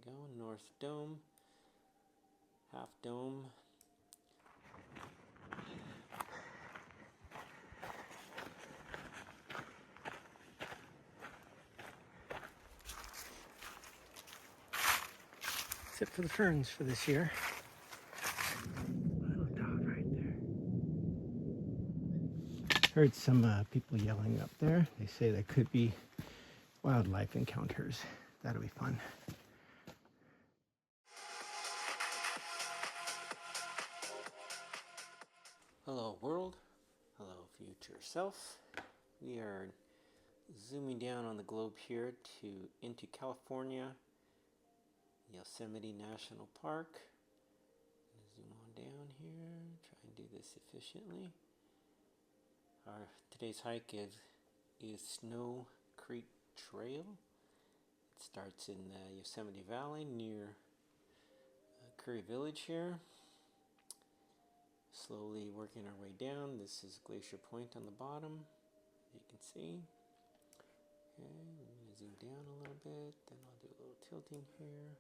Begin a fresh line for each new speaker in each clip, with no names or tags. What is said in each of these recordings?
go, North Dome, Half Dome. Except for the ferns for this year. Little dot right there. Heard some people yelling up there. They say there could be wildlife encounters. That'll be fun. Hello world. Hello future self. We are zooming down on the globe here into California, Yosemite National Park. Zoom on down here, try and do this efficiently. Today's hike is Snow Creek Trail. It starts in the Yosemite Valley near Curry Village here. Slowly working our way down. This is Glacier Point on the bottom, you can see. Okay, I'm going to zoom down a little bit, then I'll do a little tilting here.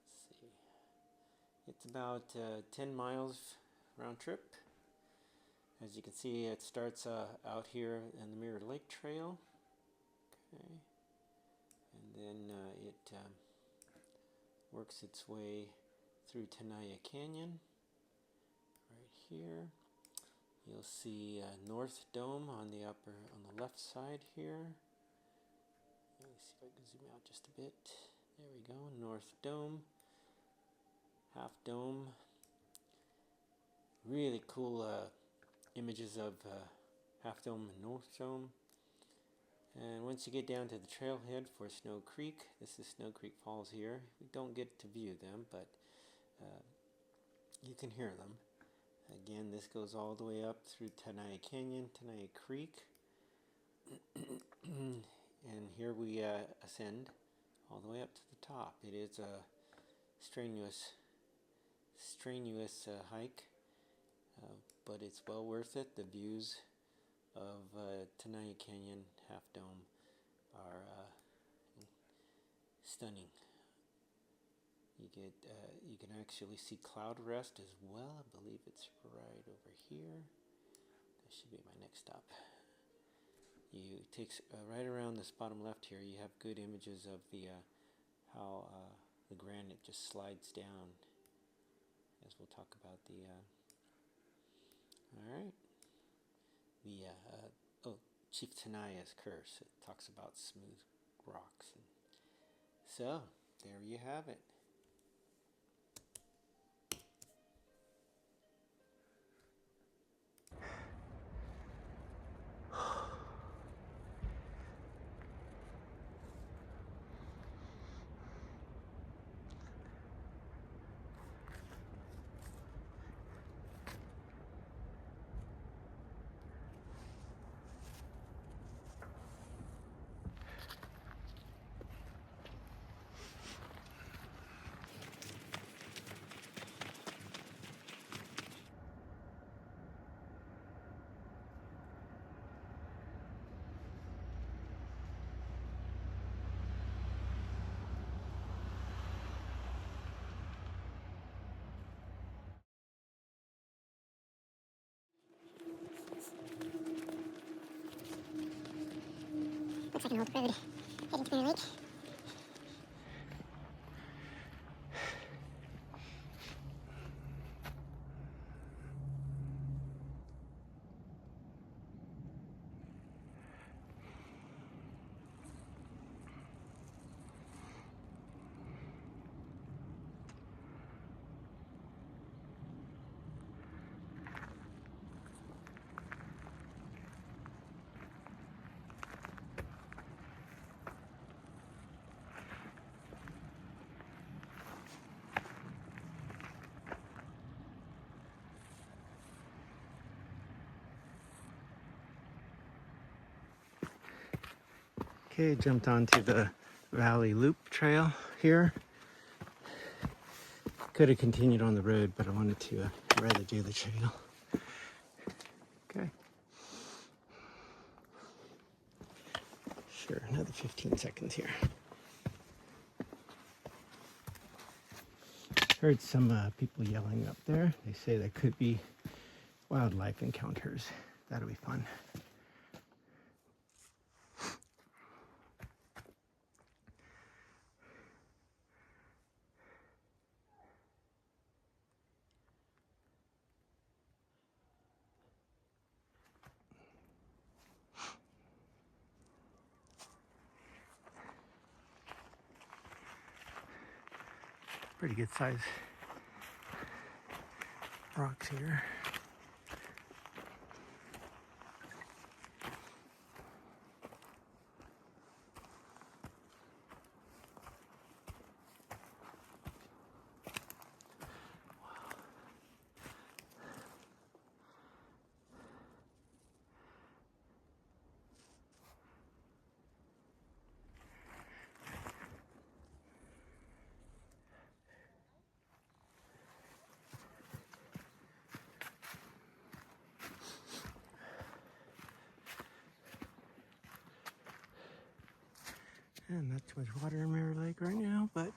Let's see. It's about 10 miles round trip. As you can see, it starts out here in the Mirror Lake Trail. Okay. And then it works its way through Tenaya Canyon. Right here. You'll see North Dome on the left side here. Let me see if I can zoom out just a bit. There we go, North Dome, Half Dome. Really cool images of Half Dome and North Dome. And once you get down to the trailhead for Snow Creek, this is Snow Creek Falls here. We don't get to view them, but you can hear them. Again, this goes all the way up through Tenaya Canyon, Tenaya Creek. And here we ascend all the way up to the top. It is a strenuous hike, but it's well worth it. The views of Tenaya Canyon, Half Dome, are stunning. You can actually see cloud rest as well. I believe it's right over here. That should be my next stop. It takes right around this bottom left here. You have good images of how the granite just slides down, as we'll talk about the. All right. Chief Tenaya's curse. It talks about smooth rocks. So there you have it. Looks like an old road heading to Mirror Lake. Okay, jumped onto the Valley Loop Trail here. Could have continued on the road, but I wanted to rather do the trail. Okay. Sure, another 15 seconds here. Heard some people yelling up there. They say there could be wildlife encounters. That'll be fun. Pretty good size rocks here. And not too much water in Mirror Lake right now, but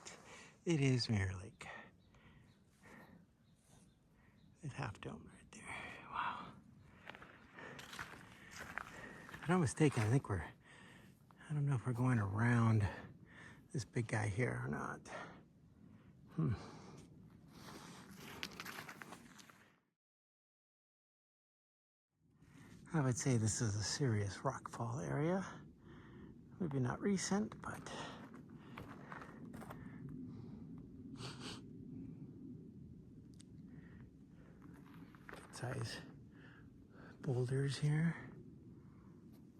it is Mirror Lake. That half dome right there. Wow. If I'm not mistaken, I think I don't know if we're going around this big guy here or not. I would say this is a serious rockfall area. Maybe not recent, but good size boulders here,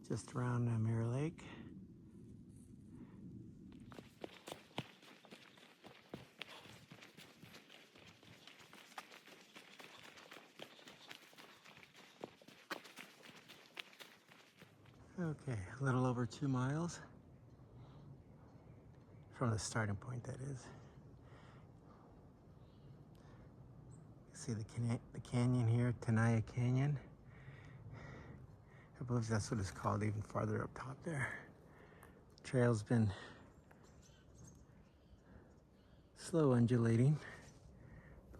just around Mirror Lake. Okay, a little over 2 miles from the starting point, that is. See the canyon here, Tenaya Canyon. I believe that's what it's called, even farther up top there. Trail's been slow undulating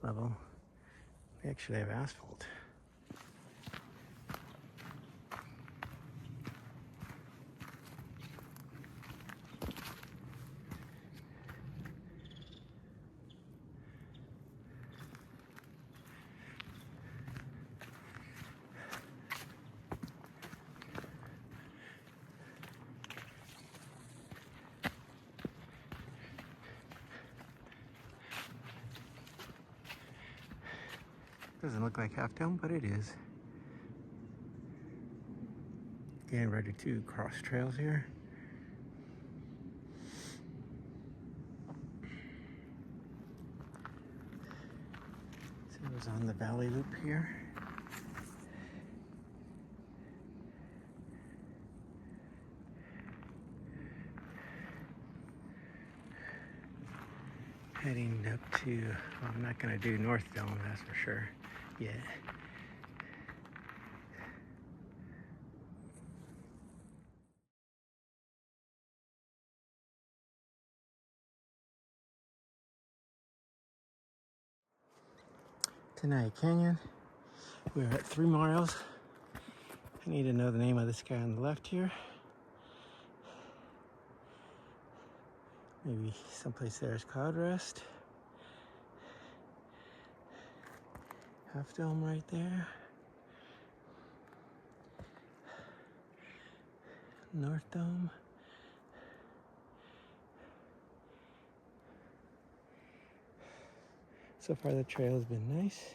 level. They actually have asphalt. Doesn't look like Half Dome, but it is. Getting ready to cross trails here. So it was on the valley loop here. Heading up to, well, I'm not going to do North Dome, that's for sure, yet. Tenaya Canyon. We're at 3 miles. I need to know the name of this guy on the left here. Maybe someplace there is Cloud Rest. Half Dome right there. North Dome. So far the trail has been nice.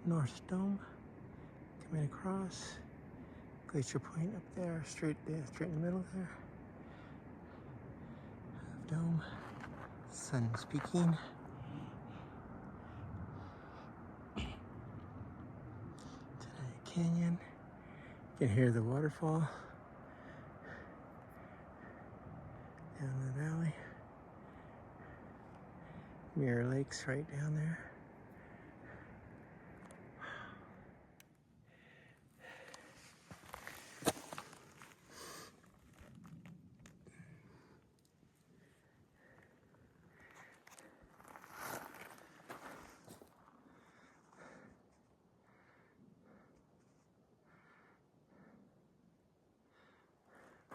North Dome, coming across. Glacier Point up there, straight in the middle there. Half Dome, sun speaking. Tenaya Canyon. You can hear the waterfall down the valley. Muir Lake's right down there.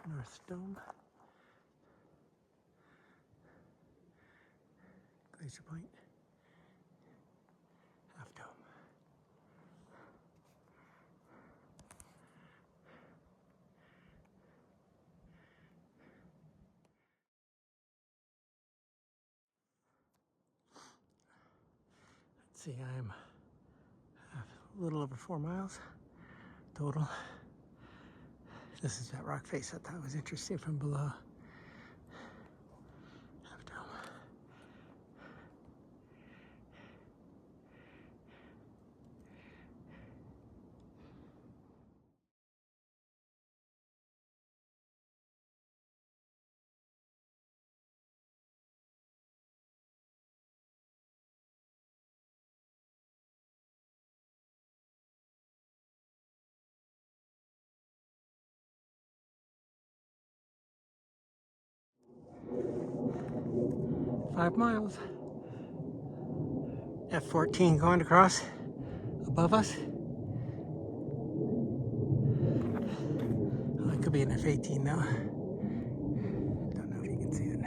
North Dome, Glacier Point, Half Dome. Let's see, I'm a little over 4 miles total. This is that rock face I thought was interesting from below. Half Dome. 5 miles. F-14 going across above us. Oh, it could be an F-18 now. Don't know if you can see it.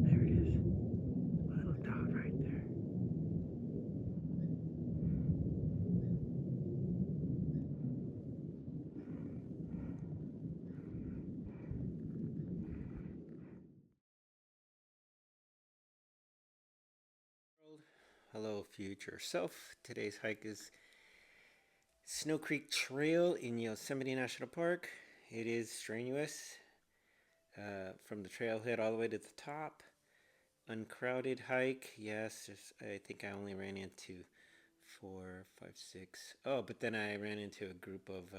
There it is. Little dot right there. Hello, future self. Today's hike is Snow Creek Trail in Yosemite National Park. It is strenuous from the trailhead all the way to the top. Uncrowded hike. Yes, I think I only ran into 4, 5, 6. Oh, but then I ran into a group of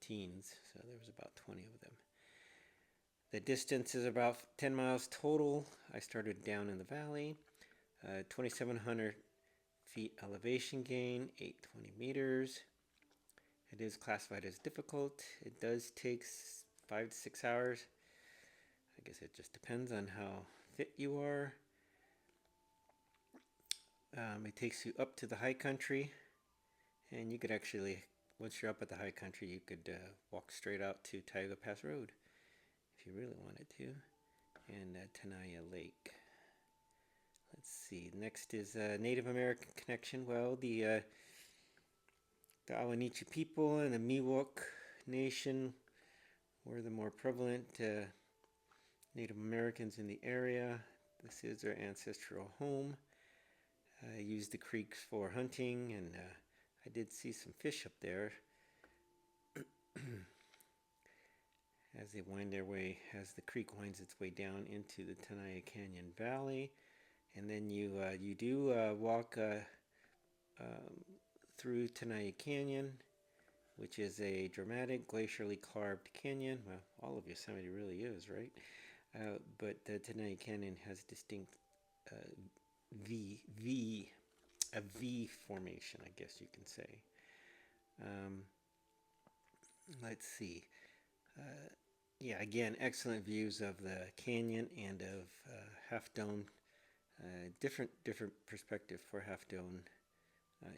teens, so there was about 20 of them. The distance is about 10 miles total. I started down in the valley. 2,700 feet elevation gain, 820 meters. It is classified as difficult. It does take 5 to 6 hours. I guess it just depends on how fit you are. It takes you up to the high country, and you could actually, once you're up at the high country, you could walk straight out to Tioga Pass Road if you really wanted to, and Tenaya Lake. Let's see, next is Native American connection. Well, the Awanichi people and the Miwok Nation were the more prevalent Native Americans in the area. This is their ancestral home. I used the creeks for hunting, and I did see some fish up there as they wind their way, as the creek winds its way down into the Tenaya Canyon Valley. And then you do walk through Tenaya Canyon, which is a dramatic glacially carved canyon. Well, all of Yosemite really is, right? But the Tenaya Canyon has distinct a V formation, I guess you can say. Let's see. Yeah, again, excellent views of the canyon and of Half Dome. Different perspective for Half Dome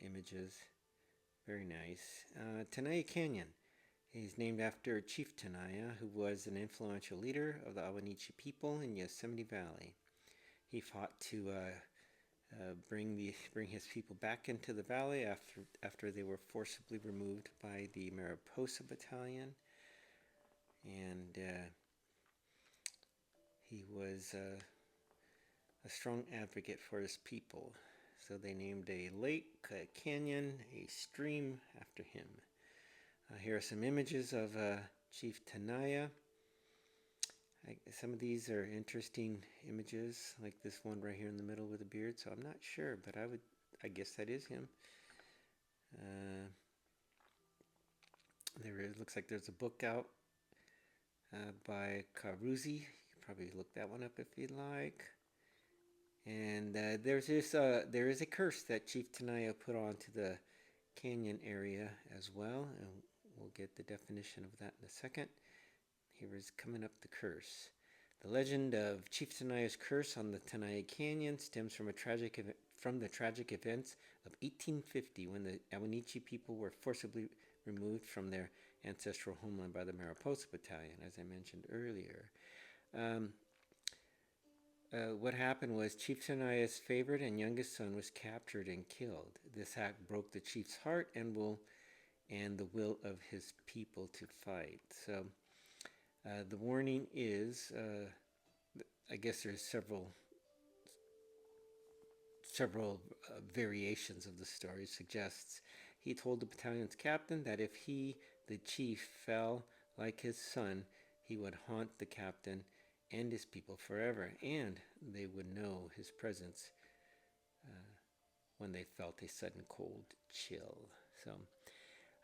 images. Very nice. Tenaya Canyon is named after Chief Tenaya, who was an influential leader of the Awanichi people in Yosemite Valley. He fought to bring his people back into the valley after they were forcibly removed by the Mariposa Battalion, and he was a strong advocate for his people. So they named a lake, a canyon, a stream after him. Here are some images of Chief Tenaya. Some of these are interesting images, like this one right here in the middle with a beard. So I'm not sure, but I guess that is him. Looks like there's a book out by Caruzi. You can probably look that one up if you'd like. And there is a curse that Chief Tenaya put onto the canyon area as well, and we'll get the definition of that in a second. Here is coming up the curse. The legend of Chief Tenaya's curse on the Tenaya Canyon stems from the tragic events of 1850, when the Awanichi people were forcibly removed from their ancestral homeland by the Mariposa Battalion, as I mentioned earlier. What happened was Chief Tenaya's favorite and youngest son was captured and killed. This act broke the chief's heart and the will of his people to fight. So the warning is, I guess there's several variations of the story. Suggests he told the battalion's captain that if he, the chief, fell like his son, he would haunt the captain and his people forever, and they would know his presence when they felt a sudden cold chill. So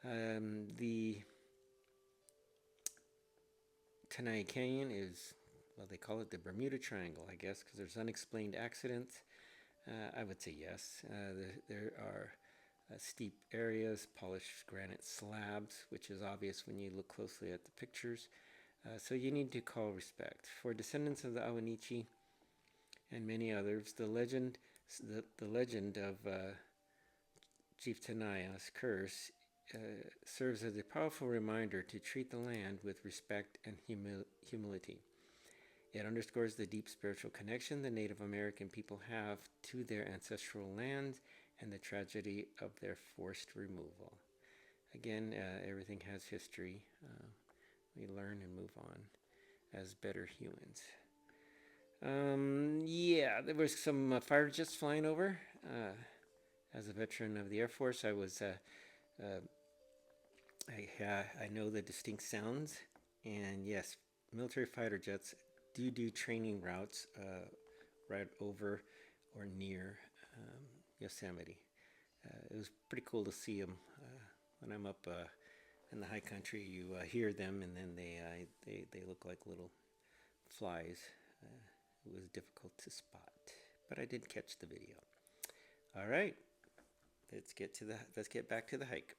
the Tenaya Canyon is, well, they call it the Bermuda Triangle, I guess, because there's unexplained accidents. I would say yes. There are steep areas, polished granite slabs, which is obvious when you look closely at the pictures. So you need to call respect. For descendants of the Awanichi and many others, the legend of Chief Tenaya's curse serves as a powerful reminder to treat the land with respect and humility. It underscores the deep spiritual connection the Native American people have to their ancestral lands and the tragedy of their forced removal. Again, everything has history. We learn and move on as better humans. Yeah, there was some fighter jets flying over. As a veteran of the Air Force, I know the distinct sounds, and yes, military fighter jets do training routes right over or near Yosemite. It was pretty cool to see them when I'm up in the high country. You hear them, and then they look like little flies. It was difficult to spot, but I did catch the video. All right, let's get back to the hike.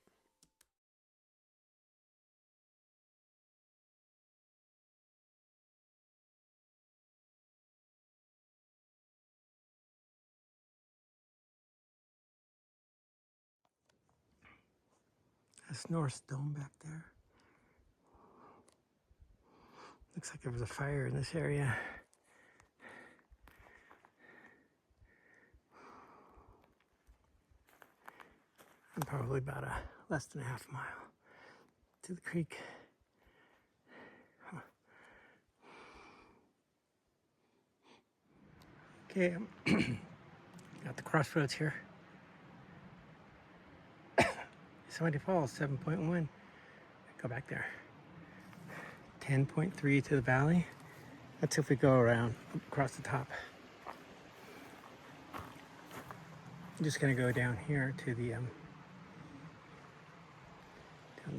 That's North Dome back there. Looks like there was a fire in this area. I'm probably about less than a half mile to the creek. Okay, got the crossroads here. Yosemite Falls, 7.1. Go back there. 10.3 to the valley. That's if we go around across the top. I'm just gonna go down here to the down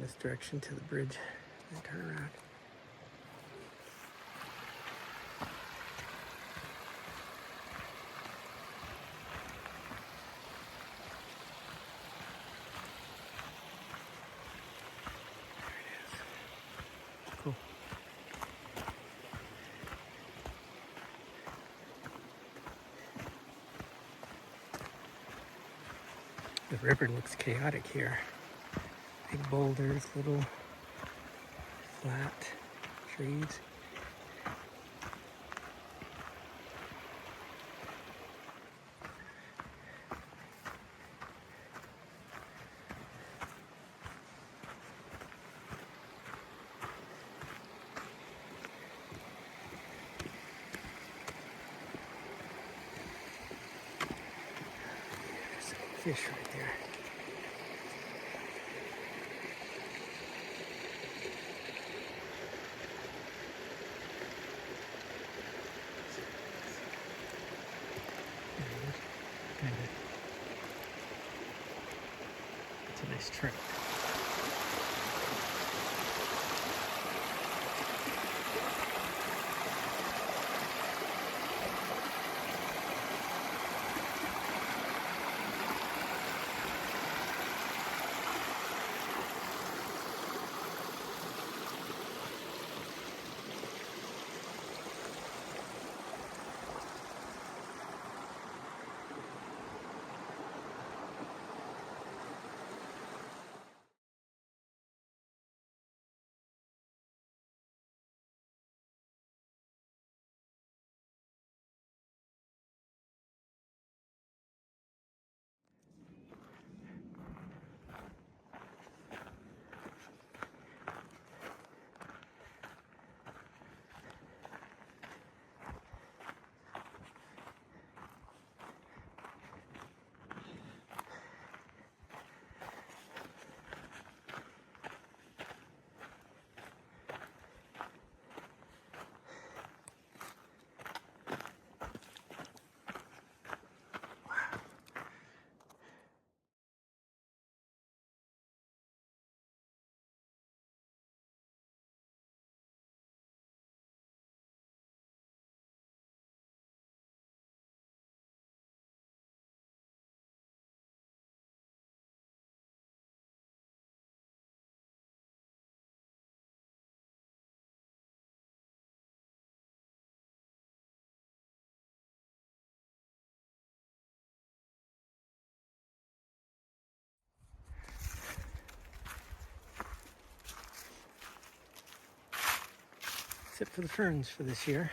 this direction to the bridge and turn around. Cool. The river looks chaotic here. Big boulders, little flat trees. fish right there. It's a nice trick. That's it for the ferns for this year.